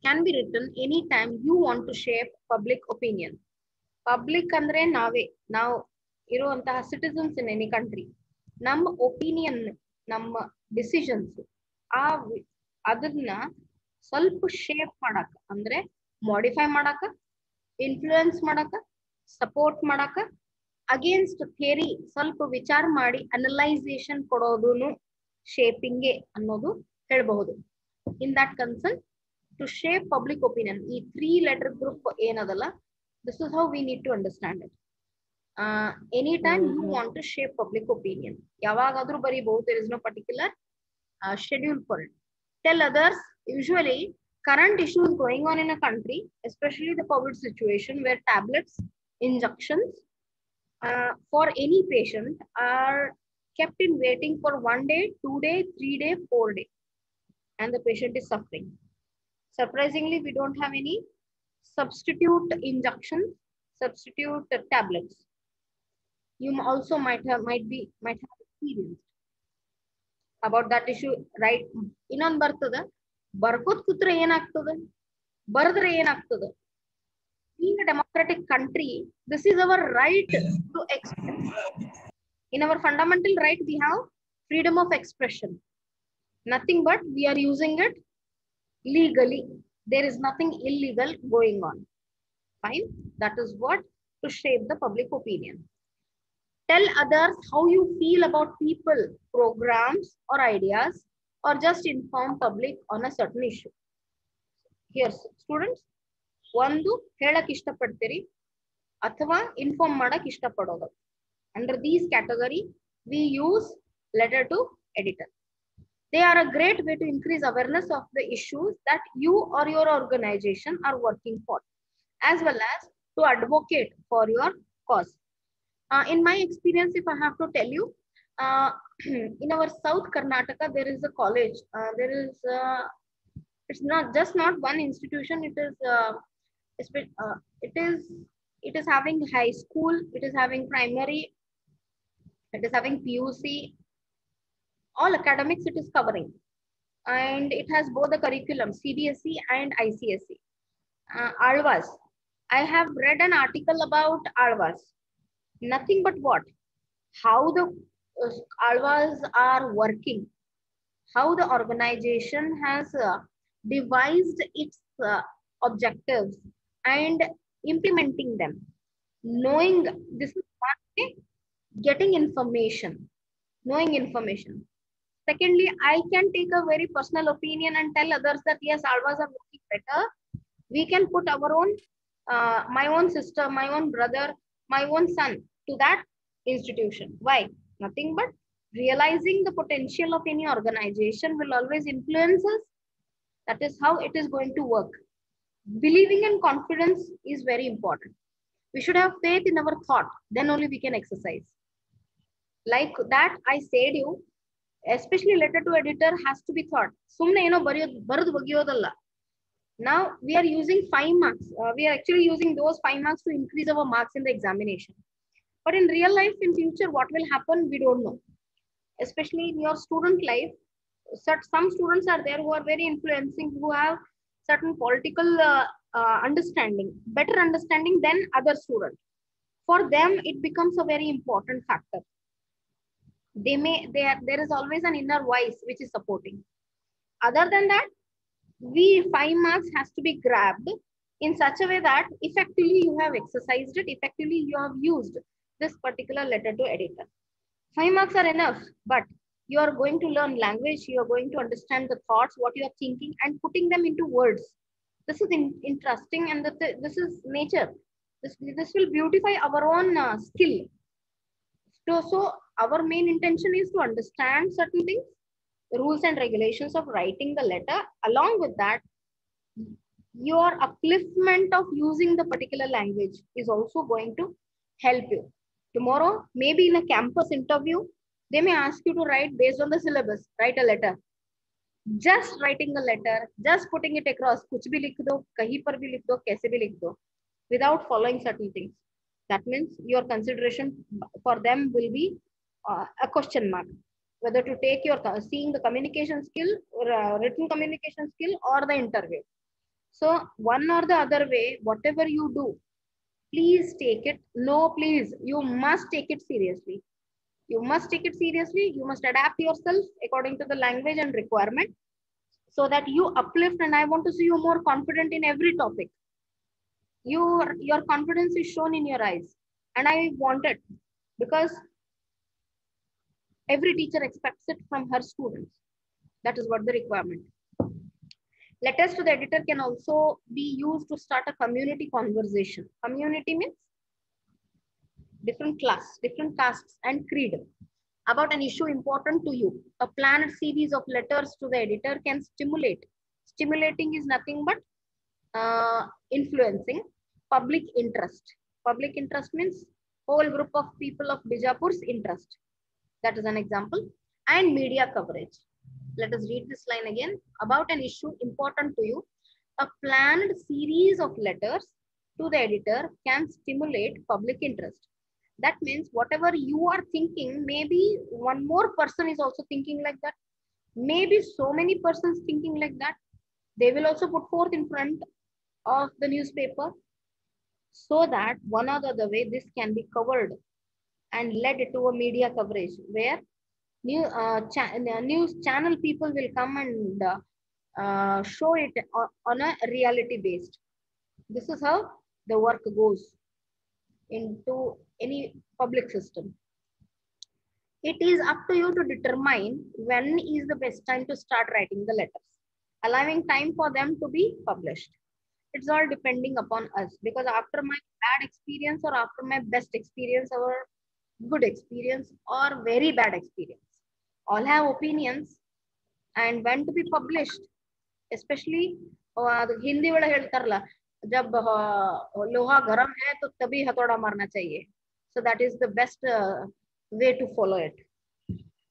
can be written anytime you want to shape public opinion. Public andre ನಾವು ಇರುವಂತಹ citizens in any country. ನಮ್ಮ opinion, ನಮ್ಮ decisions ಅದನ್ನ ಸ್ವಲ್ಪ shape ಮಾಡಾಕ ಅಂದ್ರೆ modify ಮಾಡಾಕ, influence ಮಾಡಾಕ, support ಮಾಡಾಕ, against theory ಸ್ವಲ್ಪ ವಿಚಾರ ಮಾಡಿ analyzation ಕೊಡೋದುನು shaping ಅನ್ನೋದು ಹೇಳಬಹುದು. In that concern, to shape public opinion, ಈ 3-letter group ಏನದಲ್ಲ, this is how we need to understand it. Anytime you want to shape public opinion, yavagadru bariಬಹುದು, there is no particular schedule for it. Tell others, usually current issues going on in a country, especially the COVID situation where tablets, injections for any patient are kept in waiting for 1 day, 2 day, 3 day, 4 day, and the patient is suffering. Surprisingly, we don't have any substitute injections, substitute tablets. You also might have experienced about that issue, right? Innond bartada barkot kutre enagtade, baradre enagtade. Being a democratic country, this is our right to express. In our fundamental right, we have freedom of expression. Nothing but we are using it legally. There is nothing illegal going on. Fine. That is what to shape the public opinion. Tell others how you feel about people, programs, or ideas, or just inform public on a certain issue. Here, students, ಒಂದು ಹೇಳಕ್ ಇಷ್ಟಪಡ್ತೀರಿ ಅಥವಾ inform ಮಾಡಕ್ ಇಷ್ಟಪಡೋದು. Under these category, we use letter to editor. They are a great way to increase awareness of the issues that you or your organization are working for, as well as to advocate for your cause. In my experience, if I have to tell you, in our South Karnataka, there is a college. It's not one institution. It is having high school. It is having primary. It is having PUC. All academics it is covering, and it has both the curriculum CBSE and ICSE. Alvas. I have read an article about Alvas. Nothing but what? How the Alvas are working, how the organization has devised its objectives and implementing them. Knowing this is one way, getting information, knowing information. Secondly, I can take a very personal opinion and tell others that yes, Alvas are working better. We can put our own, my own sister, my own brother, my own son to that institution. Why? Nothing but realizing the potential of any organization will always influence us. That is how it is going to work. Believing and confidence is very important. We should have faith in our thought, then only we can exercise. Like that, I said you, especially letter to editor has to be thought. Sumne eno baradu bagiyodalla. Now we are using 5 marks. We are actually using those 5 marks to increase our marks in the examination. But in real life, in future, what will happen, we don't know. Especially in your student life, some students are there who are very influencing, who have certain political understanding, better understanding than other students. For them, it becomes a very important factor. There is always an inner voice which is supporting. Other than that, 5 marks has to be grabbed in such a way that effectively you have exercised it, effectively you have used this particular letter to editor. 5 marks are enough, but you are going to learn language, you are going to understand the thoughts, what you are thinking, and putting them into words. This is interesting, and this is nature. This will beautify our own skill. So our main intention is to understand certain things, the rules and regulations of writing the letter. Along with that, your upliftment of using the particular language is also going to help you. Tomorrow, maybe in a campus interview, they may ask you to write based on the syllabus, write a letter. Just writing a letter, just putting it across, kuch bhi likh do, kahin par bhi likh do, kaise bhi likh do, without following certain things. That means your consideration for them will be a question mark, whether to take your seeing the communication skill or written communication skill or the interview. So one or the other way, whatever you do, please take it. No, please, you must take it seriously. You must take it seriously. You must adapt yourself according to the language and requirement so that you uplift. And I want to see you more confident in every topic. Your confidence is shown in your eyes. And I want it because every teacher expects it from her students. That is what the requirement. Letters to the editor can also be used to start a community conversation. Community means different class, different castes and creed about an issue important to you. A planned series of letters to the editor can stimulate. Stimulating is nothing but influencing public interest. Public interest means whole group of people of Bijapur's interest. That is an example. And media coverage. Let us read this line again. About an issue important to you, a planned series of letters to the editor can stimulate public interest. That means whatever you are thinking, maybe one more person is also thinking like that. Maybe so many persons thinking like that. They will also put forth in front of the newspaper so that one or the other way this can be covered and led to a media coverage where news channel people will come and show it on a reality based. This is how the work goes into any public system. It is up to you to determine when is the best time to start writing the letters, allowing time for them to be published. It's all depending upon us because after my bad experience or after my best experience or good experience or very bad experience, all have opinions and when to be published, especially Hindi वाला ಹೇಳ್ತಾರಲ್ಲ जब लोहा गरम है तो तभी हथौड़ा मारना चाहिए. So that is the best way to follow it.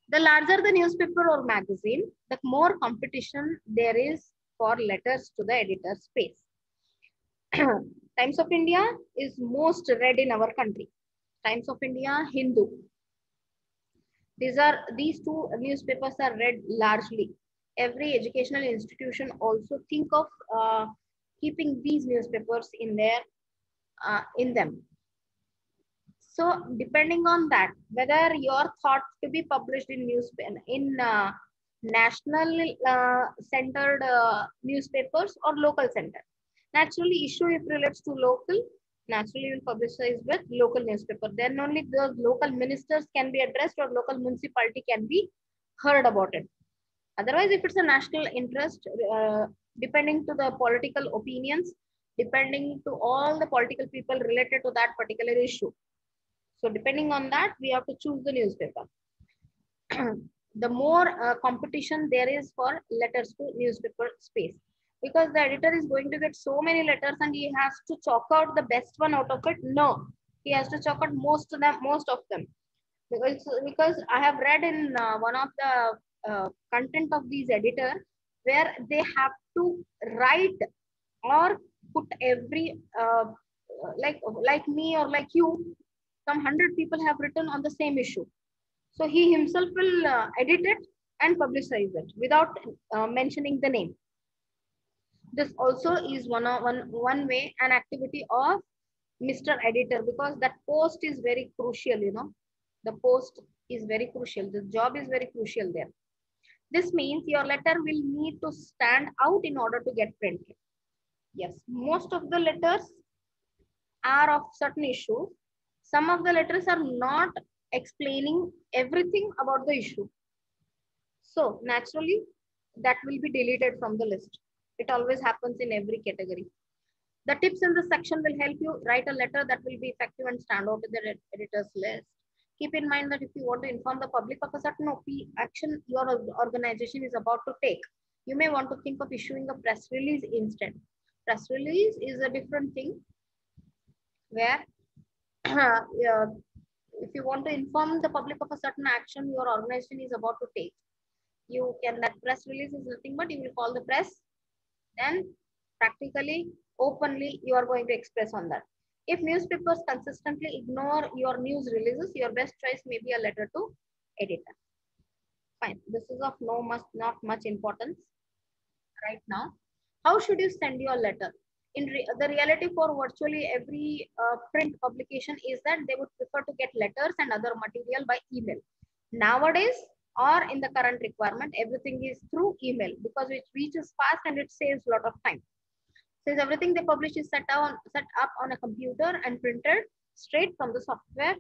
The larger the newspaper or magazine, the more competition there is for letters to the editor space. Times of India is most read in our country. Times of India, Hindu. These two newspapers are read largely. Every educational institution also think of keeping these newspapers in them. So depending on that, whether you're thought to be published in national centered newspapers or local center. Naturally, issue if relates to local, naturally will publicize with local newspaper. Then only the local ministers can be addressed or local municipality can be heard about it. Otherwise, if it's a national interest, depending to the political opinions, depending to all the political people related to that particular issue. So depending on that, we have to choose the newspaper. The more competition there is for letters to newspaper space, because the editor is going to get so many letters and he has to chalk out the best one out of it. No, he has to chalk out most of them. Because I have read in one of the content of these editor where they have to write or put every like me or like you, some 100 people have written on the same issue. So he himself will edit it and publicize it without mentioning the name. This also is one way, an activity of Mr. Editor, because that post is very crucial, the post is very crucial. The job is very crucial there. This means your letter will need to stand out in order to get printed. Yes, most of the letters are of certain issues. Some of the letters are not explaining everything about the issue. So naturally, that will be deleted from the list. It always happens in every category. The tips in this section will help you write a letter that will be effective and stand out in the editor's list. Keep in mind that if you want to inform the public of a certain action your organization is about to take, you may want to think of issuing a press release instead. Press release is a different thing where if you want to inform the public of a certain action your organization is about to take, that press release is nothing but you will call the press, then practically, openly, you are going to express on that. If newspapers consistently ignore your news releases, your best choice may be a letter to editor. Fine. This is of not much importance right now. How should you send your letter? The reality for virtually every print publication is that they would prefer to get letters and other material by email. Nowadays, or in the current requirement, everything is through email because it reaches fast and it saves a lot of time. Since everything they publish is set up on a computer and printed straight from the software,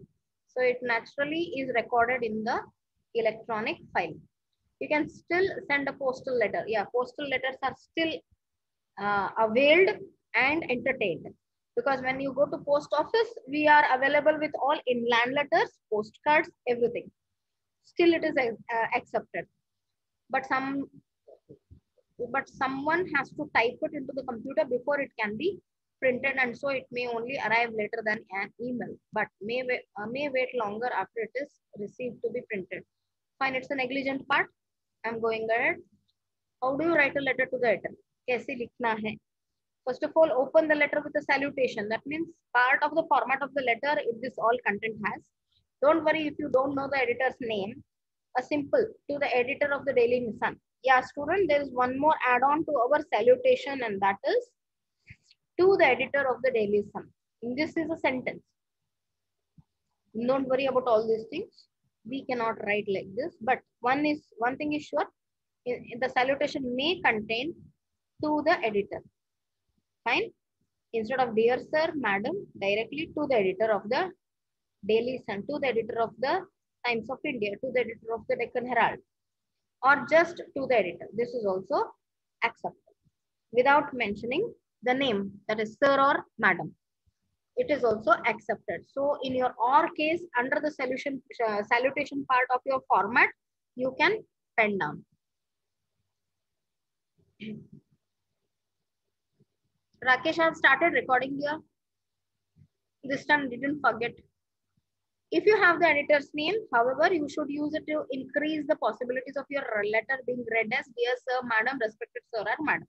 so it naturally is recorded in the electronic file. You can still send a postal letter. Yeah, postal letters are still availed and entertained, because when you go to post office, we are available with all inland letters, postcards, everything. Still it is accepted, but someone has to type it into the computer before it can be printed, and so it may only arrive later than an email, but may wait longer after it is received to be printed. Fine, it's a negligent part. I'm going ahead. How do you write a letter to the editor? Kaise likhna hai? First of all, open the letter with a salutation. That means part of the format of the letter this all content has. Don't worry if you don't know the editor's name. A simple to the editor of the Daily Sun. Yeah, student, there is one more add-on to our salutation, and that is to the editor of the Daily Sun. This is a sentence. Don't worry about all these things. We cannot write like this, but one thing is sure. The salutation may contain to the editor. Fine. Instead of dear sir, madam, directly to the editor of the Daily Sun, to the editor of the Times of India, to the editor of the Deccan Herald, or just to the editor. This is also accepted without mentioning the name, that is sir or madam. It is also accepted. So in your or case, under the salutation part of your format, you can pen down. Rakesh, I have started recording here. This time didn't forget. If you have the editor's name, however, you should use it to increase the possibilities of your letter being read as dear sir, madam, respected sir or madam.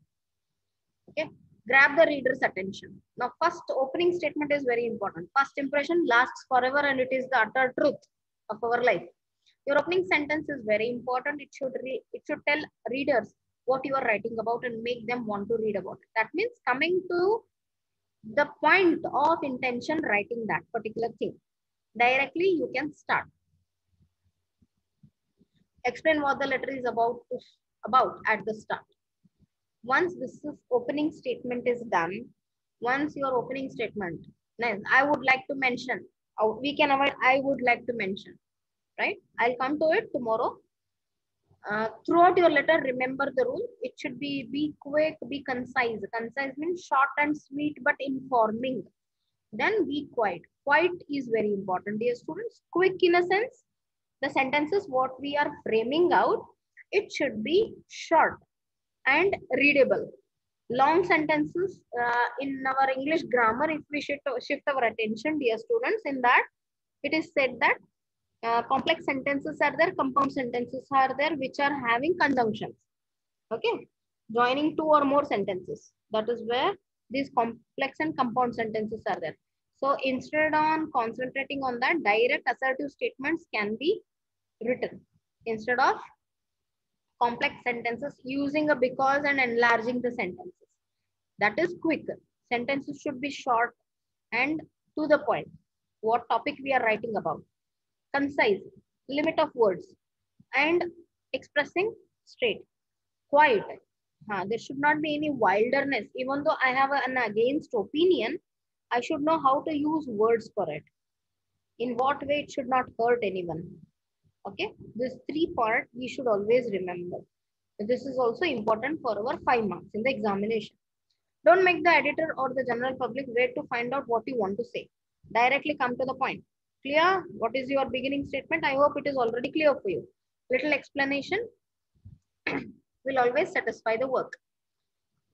Okay, grab the reader's attention. Now, first opening statement is very important. First impression lasts forever, and it is the utter truth of our life. Your opening sentence is very important. It should tell readers what you are writing about and make them want to read about it. That means coming to the point of intention, writing that particular thing. Directly, you can start. Explain what the letter is about at the start. Once this opening statement is done, once your opening statement, then I would like to mention, we can avoid I would like to mention, right? I'll come to it tomorrow. Throughout your letter, remember the rule. It should be quick, be concise. Concise means short and sweet, but informing. Then be quiet. Quiet is very important, dear students. Quick in a sense, the sentences what we are framing out, it should be short and readable. Long sentences in our English grammar, if we shift our attention, dear students, in that it is said that complex sentences are there, compound sentences are there, which are having conjunctions. Okay, joining two or more sentences. That is where these complex and compound sentences are there. So instead on concentrating on that, direct assertive statements can be written instead of complex sentences using a because and enlarging the sentences. That is quick. Sentences should be short and to the point. What topic we are writing about. Concise, limit of words, and expressing straight. Quiet. There should not be any wilderness. Even though I have an against opinion, I should know how to use words for it. In what way it should not hurt anyone. Okay, this 3 part we should always remember. This is also important for our 5 marks in the examination. Don't make the editor or the general public wait to find out what you want to say. Directly come to the point. Clear? What is your beginning statement? I hope it is already clear for you. Little explanation will always satisfy the work.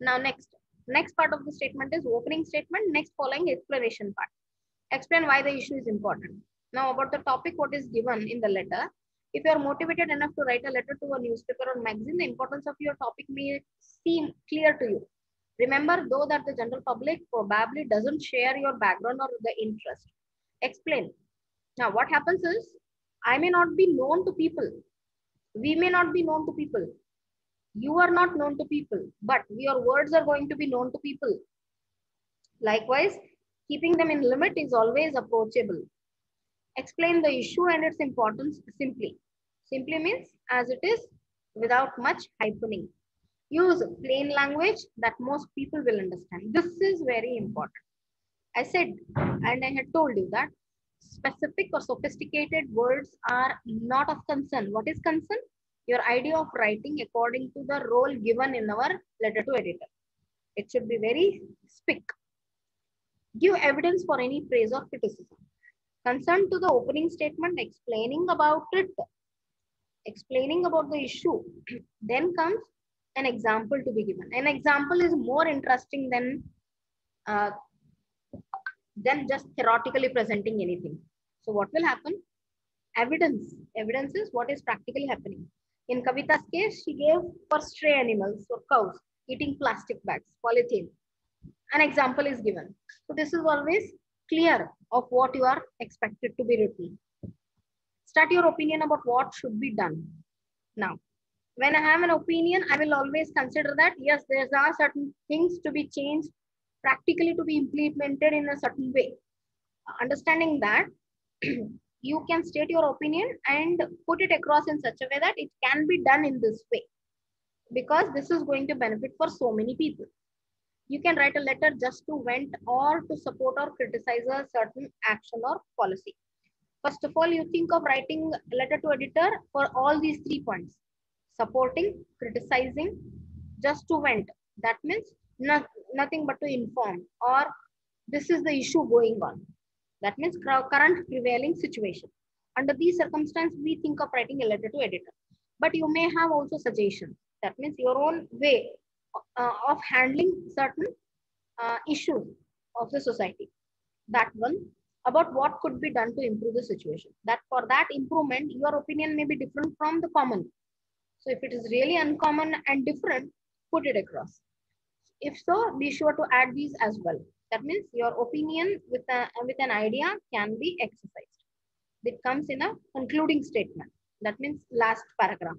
Now next part of the statement is opening statement. Next following explanation part. Explain why the issue is important. Now about the topic what is given in the letter. If you are motivated enough to write a letter to a newspaper or magazine, the importance of your topic may seem clear to you. Remember though that the general public probably doesn't share your background or the interest. Explain. Now what happens is, I may not be known to people. We may not be known to people. You are not known to people, but your words are going to be known to people. Likewise, keeping them in limit is always approachable. Explain the issue and its importance simply. Simply means as it is without much hypening. Use plain language that most people will understand. This is very important. I said, and I had told you that specific or sophisticated words are not of concern. What is concern? Your idea of writing according to the role given in our letter to editor. It should be very spick. Give evidence for any praise or criticism. Concerned to the opening statement, explaining about it, explaining about the issue. Then comes an example to be given. An example is more interesting uh, than just theoretically presenting anything. So what will happen? Evidence. Evidence is what is practically happening. In Kavita's case, she gave for stray animals or cows eating plastic bags, polythene. An example is given. So this is always clear of what you are expected to be written. Start your opinion about what should be done. Now, when I have an opinion, I will always consider that, yes, there are certain things to be changed, practically to be implemented in a certain way. Understanding that, you can state your opinion and put it across in such a way that it can be done in this way, because this is going to benefit for so many people. You can write a letter just to vent or to support or criticize a certain action or policy. First of all, you think of writing a letter to editor for all these 3 points: supporting, criticizing, just to vent. That means nothing but to inform, or this is the issue going on. That means current prevailing situation. Under these circumstances, we think of writing a letter to editor. But you may have also suggestions. That means your own way of handling certain issues of the society. That one, about what could be done to improve the situation. That for that improvement, your opinion may be different from the common. So if it is really uncommon and different, put it across. If so, be sure to add these as well. That means your opinion with an idea can be exercised. It comes in a concluding statement. That means last paragraph.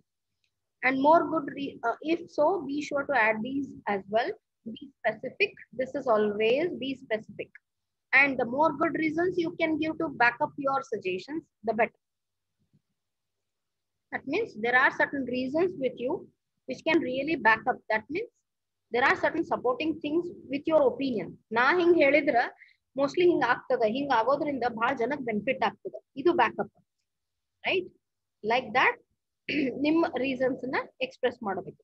And more good, if so, be sure to add these as well. Be specific. This is always be specific. And the more good reasons you can give to back up your suggestions, the better. That means there are certain reasons with you which can really back up. That means there are certain supporting things with your opinion. Na hing helidra mostly hing ಆಗ್ತದ ಹಿಂಗ ಆಗೋದ್ರಿಂದ ಬಹಳ ಜನಕ್ಕೆ benefit ಆಗ್ತದ. ಇದು backup, right? Like that, ನಿಮ್ಮ reasons na express ಮಾಡಬೇಕು.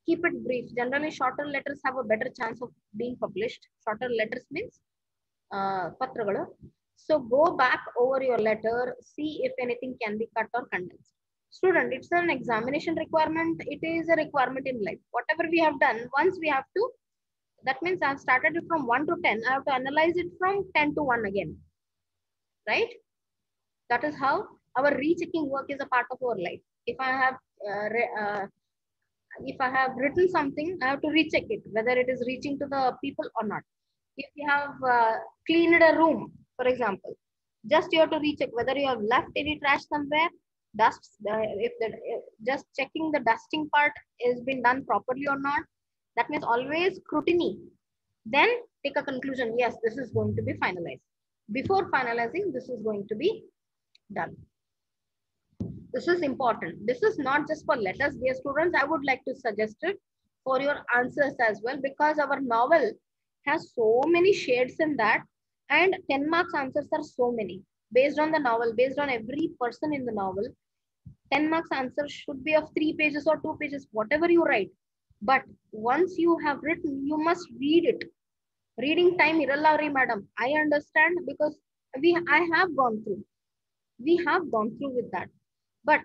Keep it brief. Generally, shorter letters have a better chance of being published. Shorter letters means patragalu. So go back over your letter, see if anything can be cut or condensed. Student, it's an examination requirement. It is a requirement in life. Whatever we have done, once we have to, that means I've started it from 1 to 10. I have to analyze it from 10 to 1 again, right? That is how our rechecking work is a part of our life. If I have written something, I have to recheck it, whether it is reaching to the people or not. If you have cleaned a room, for example, just you have to recheck whether you have left any trash somewhere. Just checking the dusting part is been done properly or not. That means always scrutiny. Then take a conclusion. Yes, this is going to be finalized. Before finalizing, this is going to be done. This is important. This is not just for letters, dear students. I would like to suggest it for your answers as well, because our novel has so many shades in that, and 10 marks answers are so many. Based on the novel, based on every person in the novel, 10 marks answer should be of 3 pages or 2 pages, whatever you write. But once you have written, you must read it. Reading time irallavri madam. I understand, because I have gone through. We have gone through with that. But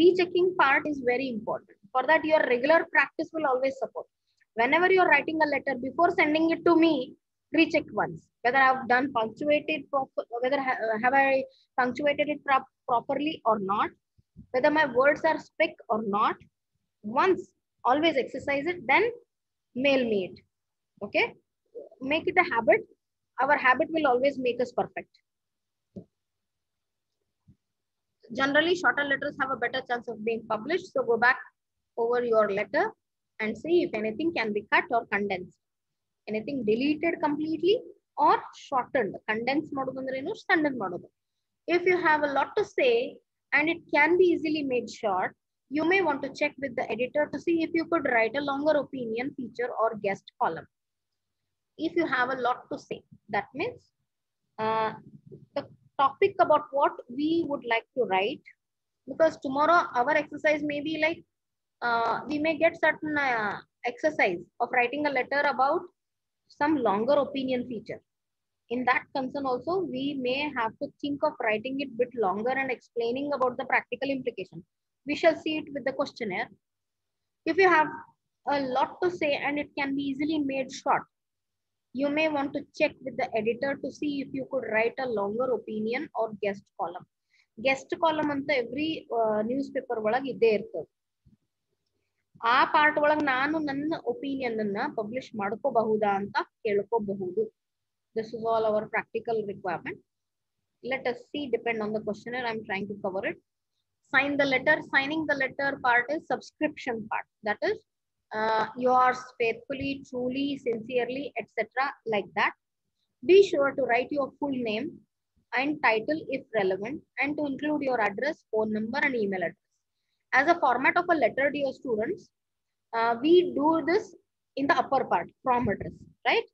rechecking part is very important. For that, your regular practice will always support. Whenever you're writing a letter, before sending it to me, recheck once whether I've done punctuated whether have I punctuated it properly or not, whether my words are spick or not. Once, always exercise it, then mail me it. Okay, make it a habit. Our habit will always make us perfect. Generally, shorter letters have a better chance of being published. So go back over your letter and see if anything can be cut or condensed. Anything deleted completely or shortened. Condense ಮಾಡೋದು ಅಂದ್ರೆ ಏನು, sentence ಮಾಡೋದು. If you have a lot to say and it can be easily made short, you may want to check with the editor to see if you could write a longer opinion, feature or guest column. If you have a lot to say, that means the topic about what we would like to write, because tomorrow our exercise may be like, we may get certain exercise of writing a letter about some longer opinion feature. In that concern also, we may have to think of writing it bit longer and explaining about the practical implication. We shall see it with the questionnaire. If you have a lot to say and it can be easily made short, you may want to check with the editor to see if you could write a longer opinion or guest column. Guest column anta every newspaper ಒಳಗೆ ಇದ್ದೇ ಇರ್ತದೆ. ಆ part ಒಳಗೆ ನಾನು ನನ್ನ opinion ಅನ್ನ publish ಮಾಡ್ಕೋಬಹುದಾ ಅಂತ ಕೇಳ್ಕೋಬಹುದು. This is all our practical requirement. Let us see, depend on the questionnaire. I'm trying to cover it. Sign the letter. Signing the letter part is subscription part. That is yours faithfully, truly, sincerely, etc. like that. Be sure to write your full name and title if relevant, and to include your address, phone number and email address. As a format of a letter, dear students, we do this in the upper part, from address, right?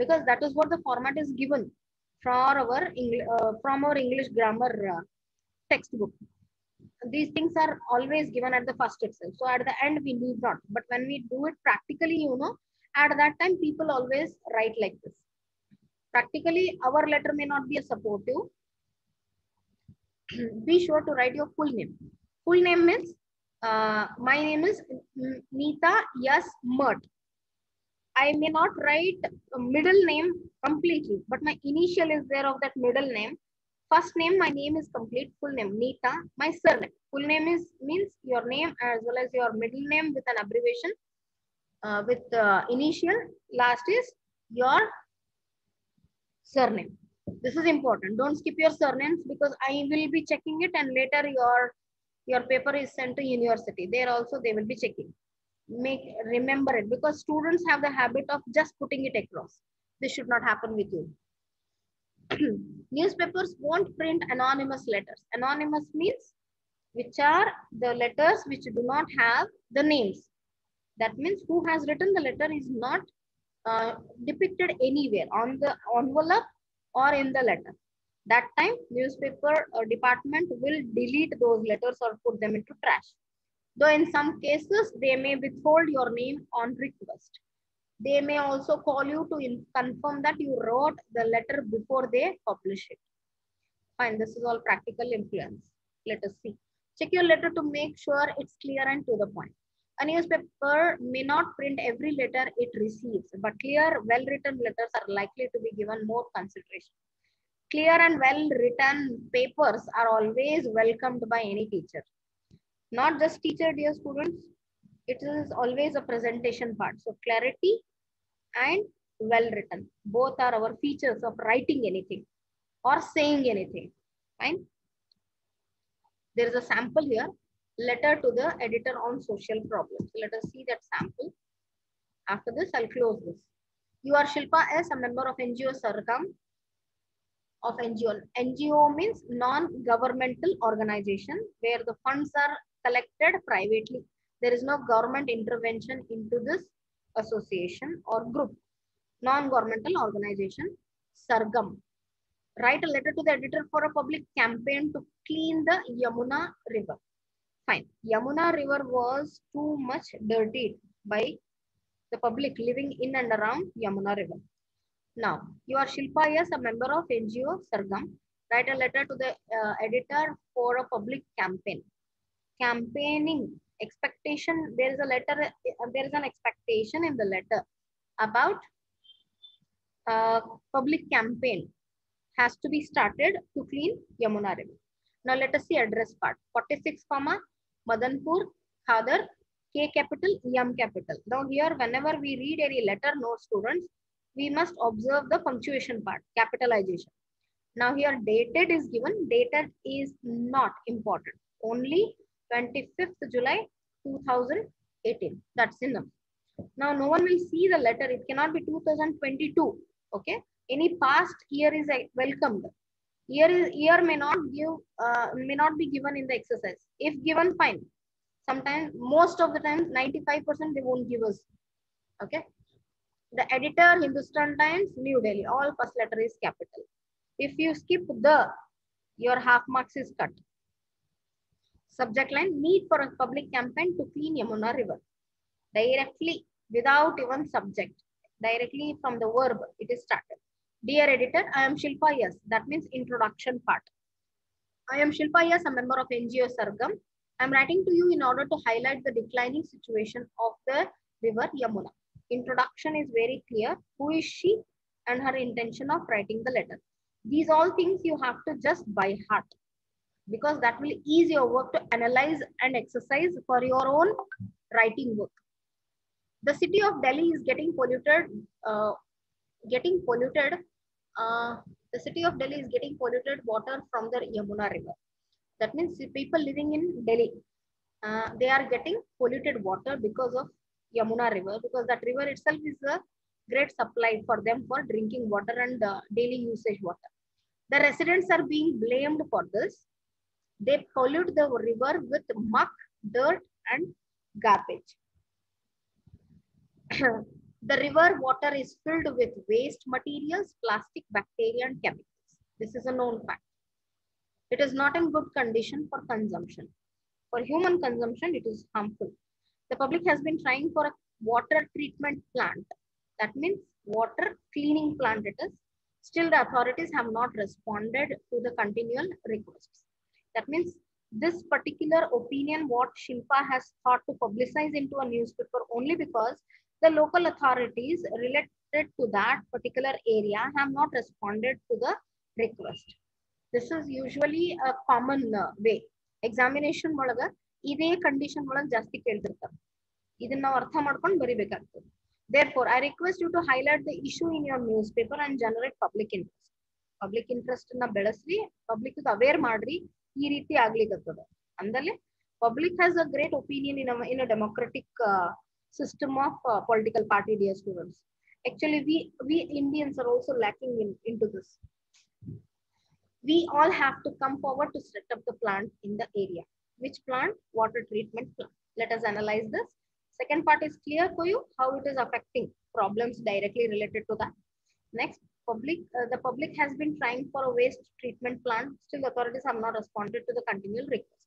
Because that is what the format is given from our English grammar textbook. These things are always given at the first itself. So at the end, we need not. But when we do it practically, you know, at that time, people always write like this. Practically, our letter may not be a supportive. Be sure to write your full name. Full name means, my name is Neeta Yes Mert. I may not write a middle name completely, but my initial is there of that middle name. First name, my name is complete, full name, Neeta. My surname, full name means your name as well as your middle name with an abbreviation, with initial, last is your surname. This is important. Don't skip your surnames, because I will be checking it and later your paper is sent to university. There also they will be checking. Remember it, because students have the habit of just putting it across. This should not happen with you. Newspapers won't print anonymous letters. Anonymous means which are the letters which do not have the names. That means who has written the letter is not depicted anywhere on the envelope or in the letter. That time newspaper department will delete those letters or put them into trash. Though in some cases, they may withhold your name on request. They may also call you to confirm that you wrote the letter before they publish it. Fine, this is all practical influence. Let us see. Check your letter to make sure it's clear and to the point. A newspaper may not print every letter it receives, but clear, well-written letters are likely to be given more consideration. Clear and well-written papers are always welcomed by any teacher. Not just teacher, dear students, it is always a presentation part. So clarity and well written, both are our features of writing anything or saying anything. Fine. There is a sample here, letter to the editor on social problems. Let us see that sample. After this, I'll close this. You are Shilpa S, a member of NGO Sargam. Of NGO. NGO means non-governmental organization where the funds are collected privately. There is no government intervention into this association or group. Non-governmental organization, Sargam. Write a letter to the editor for a public campaign to clean the Yamuna River. Fine. Yamuna River was too much dirtied by the public living in and around Yamuna River. Now, you are Shilpa Yes, a member of NGO Sargam. Write a letter to the editor for a public campaign. Campaigning, expectation, there is a letter, there is an expectation in the letter about public campaign has to be started to clean Yamuna River. Now let us see address part. 46, Madanpur, Khadar, K capital, M capital. Now here, whenever we read any letter, note students, we must observe the punctuation part, capitalization. Now here dated is given, dated is not important. Only 25th July 2000 18. That's enough. Now no one will see the letter. It cannot be 2022. Okay. Any past year is welcomed. Year may not be given in the exercise. If given, fine. Sometimes, most of the time, 95% they won't give us. Okay. The editor, Hindustan Times, New Delhi. All first letter is capital. If you skip the, your half marks is cut. Subject line: need for a public campaign to clean Yamuna River. Directly, without even subject. Directly from the verb, it is started. Dear editor, I am Shilpa Yes. That means introduction part. I am Shilpa Yes, a member of NGO Sargam. I am writing to you in order to highlight the declining situation of the river Yamuna. Introduction is very clear. Who is she and her intention of writing the letter. These all things you have to just by heart, because that will ease your work to analyze and exercise for your own writing work. The city of Delhi is getting polluted. The city of Delhi is getting polluted water from the Yamuna River. That means people living in Delhi, they are getting polluted water because of Yamuna River, because that river itself is a great supply for them for drinking water and daily usage water. The residents are being blamed for this. They pollute the river with muck, dirt, and garbage. The river water is filled with waste materials, plastic, bacteria, and chemicals. This is a known fact. It is not in good condition for consumption. For human consumption, it is harmful. The public has been trying for a water treatment plant. That means water cleaning plant it is. Still, the authorities have not responded to the continual requests. That means this particular opinion, what Shilpa has thought to publicize into a newspaper only because the local authorities related to that particular area have not responded to the request. This is usually a common way. Examination ಒಳಗ ಇದೇ condition ಒಳಗ ಜಾಸ್ತಿ ಕೇಳ್ತಿರ್ತಾರೆ. ಇದನ್ನ ನಾವು ಅರ್ಥ ಮಾಡ್ಕೊಂಡು ಬರಿಬೇಕಾಗ್ತದೆ. Therefore, I request you to highlight the issue in your newspaper and generate public interest. Public interest ನ ಬೆಳೆಸ್ರಿ, public aware ಮಾಡ್ರಿ, ಈ ರೀತಿ ಆಗ್ಲಿಕ್ಕತ್ತದ. ಅಂದಲೆ public has a great opinion in a democratic system of political party, dear students. Actually, we Indians are also lacking into this. We all have to come forward to set up the plant in the area. Which plant? Water treatment plant. Let us analyze this. Second part is clear for you, how it is affecting problems directly related to that. Next, the public has been trying for a waste treatment plant. Still, authorities have not responded to the continual request.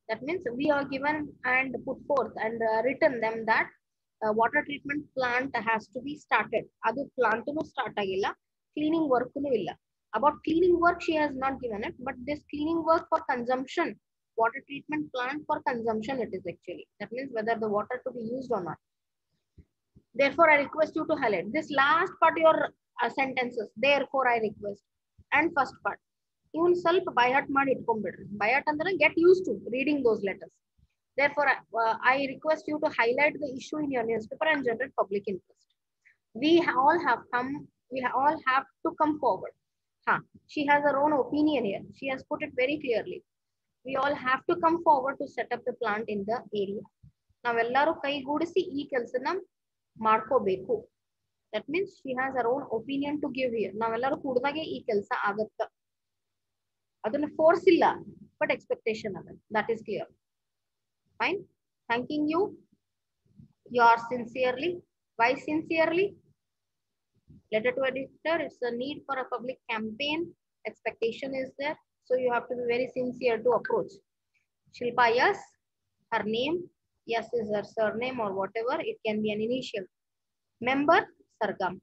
That means we are given and put forth and written them that water treatment plant has to be started. Adu plant nu start agilla, cleaning work nu illa. About cleaning work, she has not given it, but this cleaning work for consumption, water treatment plant for consumption, it is actually. That means whether the water to be used or not. Therefore, I request you to highlight this last part, your sentences. Therefore, I request. And first part. Even self by heart ಮಾಡಿ ಇಟ್ಕೊಂಡ್ಬಿಡ್ರಿ. By heart ಅಂದ್ರೆ get used to reading those letters. Therefore, I request you to highlight the issue in your newspaper and generate public interest. We all have to come forward. She has her own opinion here. She has put it very clearly. We all have to come forward to set up the plant in the area. ನಾವೆಲ್ಲರೂ ಕೈಗೂಡಿಸಿ ಈ ಕೆಲಸನ ಮಾಡ್ಕೋಬೇಕು. That means she has her own opinion to give here. ನಾವೆಲ್ಲರೂ ಕೂಡಿದಾಗೆ ಈ ಕೆಲಸ ಆಗತ್ತ. ಅದನ್ನ force ಇಲ್ಲ, but expectation ಅದ. That is clear. Fine. Thanking you. Yours sincerely. Why sincerely? Letter to editor, it's a need for a public campaign. Expectation is there. So you have to be very sincere to approach. Shilpa, yes. Her name, yes is her surname or whatever. It can be an initial. Member, Sargam.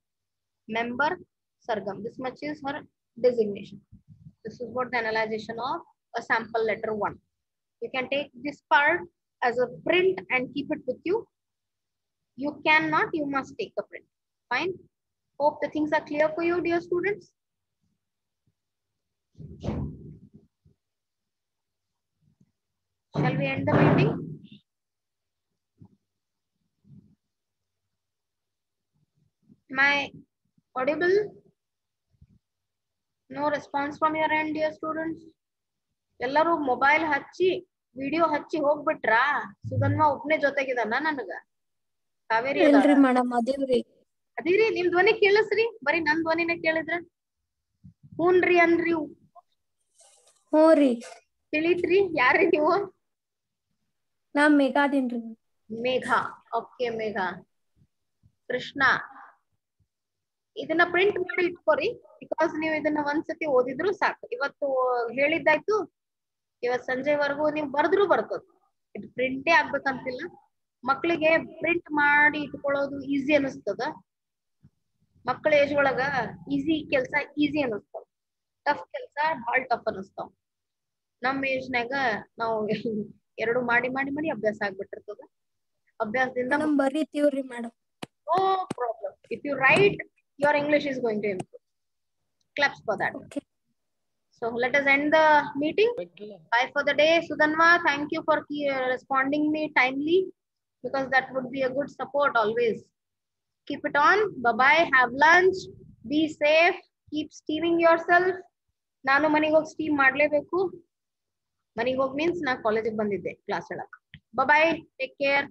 Member, Sargam. This much is her designation. This is what the analyzation of a sample letter 1. You can take this part as a print and keep it with you. You cannot, you must take the print. Fine. Hope the things are clear for you, dear students. Shall we end the meeting? Am I audible? No response from your end, dear students. Ellaru mobile hachi video ಹಚ್ಚಿ ಹೋಗ್ಬಿಟ್ರಾ? ಸುಗನ್ಮ ಒಬ್ನೇ ಜೊತೆಗಿದಾನ ನನಗ? ಕಾವೇರಿ ಇಲ್ರಿ madam ಅದೇವ್ರಿ. ಅದಿರಿ ನಿಮ್ ಧ್ವನಿ ಕೇಳಿಸ್ರಿ, ಬರೀ ನನ್ ಧ್ವನಿನ ಕೇಳಿದ್ರ? ಹೂನ್ರಿ ಅನ್ರಿ. ಹ್ಞೂ ರೀ. ತಿಳಿತ್ರಿ ಯಾರ್ರಿ ನೀವು? ನಾ ಮೇಘಾದೀನ್ರಿ. ಮೇಘ. ಓಕೆ ಮೇಘ. ಕೃಷ್ಣ. ಇದನ್ನ ಪ್ರಿಂಟ್ ಮಾಡಿ ಇಟ್ಕೋರಿ, ಬಿಕಾಸ್ ನೀವು ಇದನ್ನ ಒಂದ್ಸತಿ ಓದಿದ್ರು ಸಾಕು. ಇವತ್ತು ಹೇಳಿದ್ದಾಯ್ತು, ಇವತ್ ಸಂಜೆವರೆಗೂ ನೀವು ಬರ್ದ್ರು ಬರ್ತದ. ಇದು ಪ್ರಿಂಟೇ ಆಗ್ಬೇಕಂತಿಲ್ಲ. ಮಕ್ಕಳಿಗೆ ಪ್ರಿಂಟ್ ಮಾಡಿ ಇಟ್ಕೊಳ್ಳೋದು ಈಸಿ ಅನಿಸ್ತದ. ಮಕ್ಕಳ ಏಜ್ ಒಳಗ ಈಸಿ ಕೆಲ್ಸ ಈಸಿ ಅನಿಸ್ತಾವ, ಟಫ್ ಕೆಲ್ಸ ಭಾಳ ಟಫ್ ಅನಿಸ್ತಾವ. ನಮ್ ಏಜ್ನಾಗ ನಾವು ಎರಡು ಮಾಡಿ ಮಾಡಿ ಮಾಡಿ ಅಭ್ಯಾಸ ಆಗ್ಬಿಟ್ಟಿರ್ತದ. ಅಭ್ಯಾಸದಿಂದ ಮೇಡಮ್ ಬರೀತೀವ್ರಿ madam. no problem. If you write, your English is going to improve. Claps for that. Okay. So let us end the meeting. Bye for the day. Sudanma, thank you for responding me timely, because that would be a good support always. Keep it on. Bye-bye. Have lunch. Be safe. Keep steaming yourself. ನಾನು ಮನೆಗೆ ಹೋಗಿ steam ಮಾಡ್ಲೇಬೇಕು. ಮನೆಗೆ ಹೋಗಿ means ನಾ ಕಾಲೇಜಿಗೆ ಬಂದಿದ್ದೆ class ಒಳಗೆ. Bye-bye. Take care.